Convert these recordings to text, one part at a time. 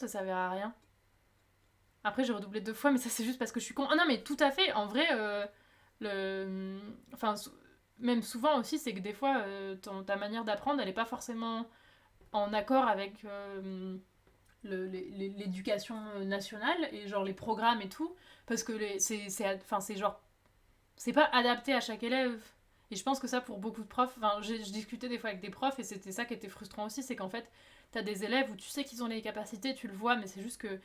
ça servait à rien. Après, j'ai redoublé 2 fois, mais ça, c'est juste parce que je suis con. Ah non, mais tout à fait, en vrai, le... Enfin, même souvent aussi, c'est que des fois, ta manière d'apprendre, elle est pas forcément en accord avec l'éducation nationale et genre les programmes et tout, parce que enfin, c'est genre, c'est pas adapté à chaque élève. Et je pense que ça, pour beaucoup de profs, enfin, je discutais des fois avec des profs et c'était ça qui était frustrant aussi, c'est qu'en fait, t'as des élèves où tu sais qu'ils ont les capacités, tu le vois, mais c'est juste que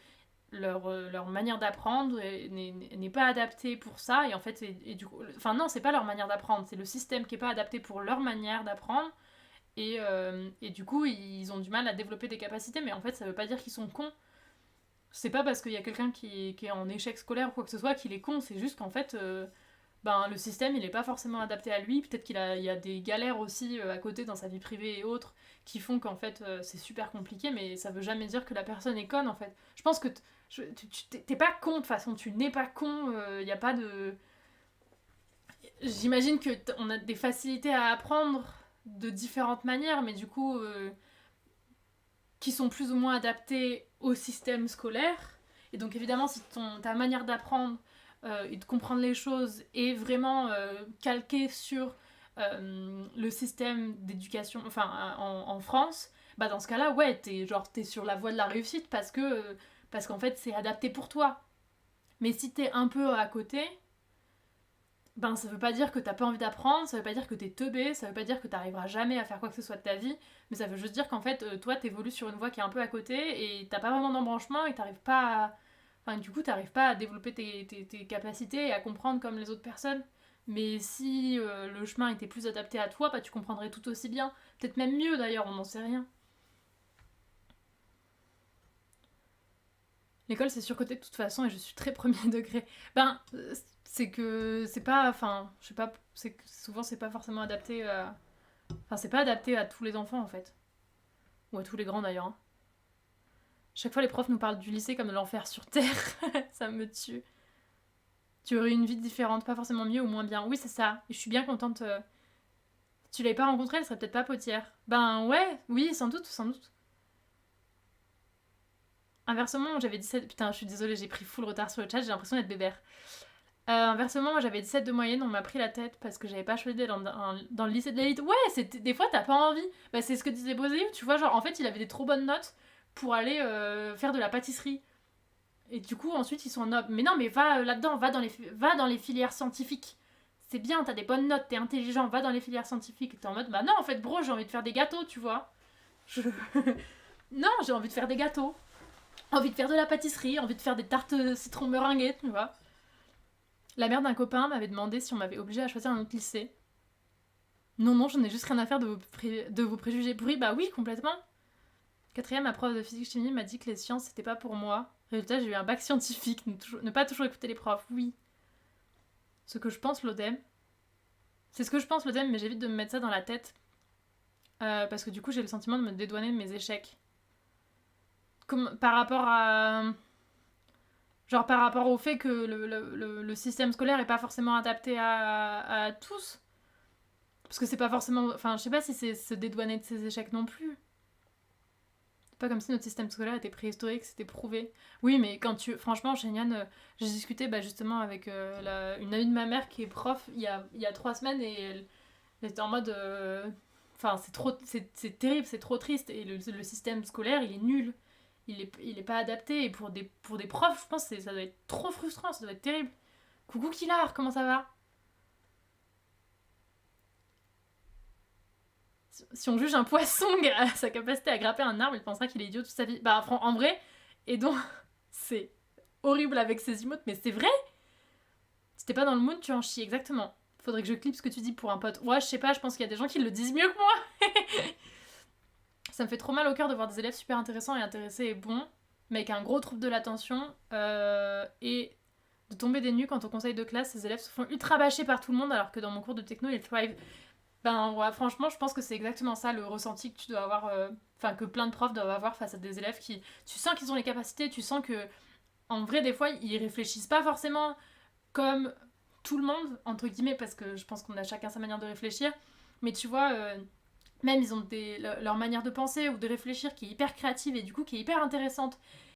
leur manière d'apprendre n'est pas adaptée pour ça. Et en fait, et du coup, enfin non, c'est pas leur manière d'apprendre, c'est le système qui est pas adapté pour leur manière d'apprendre. Et du coup, ils ont du mal à développer des capacités, mais en fait, ça veut pas dire qu'ils sont cons. C'est pas parce qu'il y a quelqu'un qui est en échec scolaire ou quoi que ce soit qu'il est con, c'est juste qu'en fait, ben, le système il est pas forcément adapté à lui. Peut-être il y a des galères aussi à côté dans sa vie privée et autres qui font qu'en fait c'est super compliqué, mais ça veut jamais dire que la personne est conne en fait. Je pense que t'es pas con de toute façon, tu n'es pas con, il y a pas de. J'imagine que on a des facilités à apprendre de différentes manières, mais du coup, qui sont plus ou moins adaptées au système scolaire. Et donc évidemment, si ta manière d'apprendre et de comprendre les choses est vraiment calquée sur le système d'éducation, enfin en France, bah dans ce cas-là, ouais, t'es sur la voie de la réussite parce qu'en fait c'est adapté pour toi. Mais si t'es un peu à côté, ben ça veut pas dire que t'as pas envie d'apprendre, ça veut pas dire que t'es teubé, ça veut pas dire que t'arriveras jamais à faire quoi que ce soit de ta vie, mais ça veut juste dire qu'en fait, toi t'évolues sur une voie qui est un peu à côté et t'as pas vraiment d'embranchement et t'arrives pas à. Enfin, du coup, t'arrives pas à développer tes capacités et à comprendre comme les autres personnes. Mais si le chemin était plus adapté à toi, bah tu comprendrais tout aussi bien. Peut-être même mieux d'ailleurs, on n'en sait rien. L'école c'est surcoté de toute façon et je suis très premier degré. Ben, c'est que c'est pas. Enfin, je sais pas, c'est que souvent c'est pas forcément adapté à. Enfin, c'est pas adapté à tous les enfants en fait. Ou à tous les grands d'ailleurs, hein. Chaque fois, les profs nous parlent du lycée comme de l'enfer sur Terre. Ça me tue. Tu aurais une vie différente, pas forcément mieux ou moins bien. Oui, c'est ça. Et je suis bien contente. Tu l'avais pas rencontrée, elle serait peut-être pas potière. Ben ouais, oui, sans doute, sans doute. Inversement, j'avais 17. Putain, je suis désolée, j'ai pris full retard sur le chat, j'ai l'impression d'être bébère. Inversement, moi j'avais 17 de moyenne, on m'a pris la tête parce que j'avais pas choisi d'aller dans le lycée de l'élite. Ouais, des fois t'as pas envie. Bah, c'est ce que disait Bozé, tu vois, genre en fait il avait des trop bonnes notes pour aller faire de la pâtisserie. Et du coup ensuite ils sont en noble. Mais non, mais va là-dedans, va dans les filières scientifiques. C'est bien, t'as des bonnes notes, t'es intelligent, va dans les filières scientifiques. T'es en mode, bah non, en fait, bro, j'ai envie de faire des gâteaux, tu vois. Je... non, j'ai envie de faire des gâteaux. Envie de faire de la pâtisserie, envie de faire des tartes citron meringuées, tu vois. La mère d'un copain m'avait demandé si on m'avait obligé à choisir un autre lycée. Non, non, j'en ai juste rien à faire de vos préjugés pourris. Bah oui, complètement. Quatrième, ma prof de physique-chimie m'a dit que les sciences, c'était pas pour moi. Résultat, j'ai eu un bac scientifique. Ne pas toujours écouter les profs, oui. Ce que je pense, l'ODEM. C'est ce que je pense, l'ODEM, mais j'évite de me mettre ça dans la tête. Parce que du coup, j'ai le sentiment de me dédouaner de mes échecs. Comme, par rapport à. Genre par rapport au fait que le système scolaire est pas forcément adapté à tous. Parce que c'est pas forcément. Enfin, je sais pas si c'est se dédouaner de ses échecs non plus. C'est pas comme si notre système scolaire était préhistorique, c'était prouvé. Oui, mais quand tu. Franchement, chez Nian, j'ai discuté bah, justement avec une amie de ma mère qui est prof il y a 3 semaines et elle était en mode. Enfin, c'est terrible, c'est trop triste. Et le système scolaire, il est nul. Il est pas adapté. Et pour des profs, je pense que ça doit être trop frustrant, ça doit être terrible. Coucou Kilar, comment ça va? Si on juge un poisson à sa capacité à grapper un arbre, il pensera qu'il est idiot toute sa vie. Bah, en vrai, et donc, c'est horrible avec ces emotes, mais c'est vrai. Si t'es pas dans le mood, tu en chies, exactement. Faudrait que je clippe ce que tu dis pour un pote. Ouais, je sais pas, je pense qu'il y a des gens qui le disent mieux que moi. Ça me fait trop mal au cœur de voir des élèves super intéressants et intéressés et bons, mais avec un gros trouble de l'attention, et de tomber des nues quand au conseil de classe, ces élèves se font ultra bâcher par tout le monde alors que dans mon cours de techno, ils thrive. Ben ouais, franchement, je pense que c'est exactement ça le ressenti que tu dois avoir, enfin que plein de profs doivent avoir face à des élèves qui, tu sens qu'ils ont les capacités, tu sens que, en vrai, des fois, ils réfléchissent pas forcément comme tout le monde entre guillemets, parce que je pense qu'on a chacun sa manière de réfléchir, mais tu vois, Même ils ont leur manière de penser ou de réfléchir qui est hyper créative et du coup qui est hyper intéressante.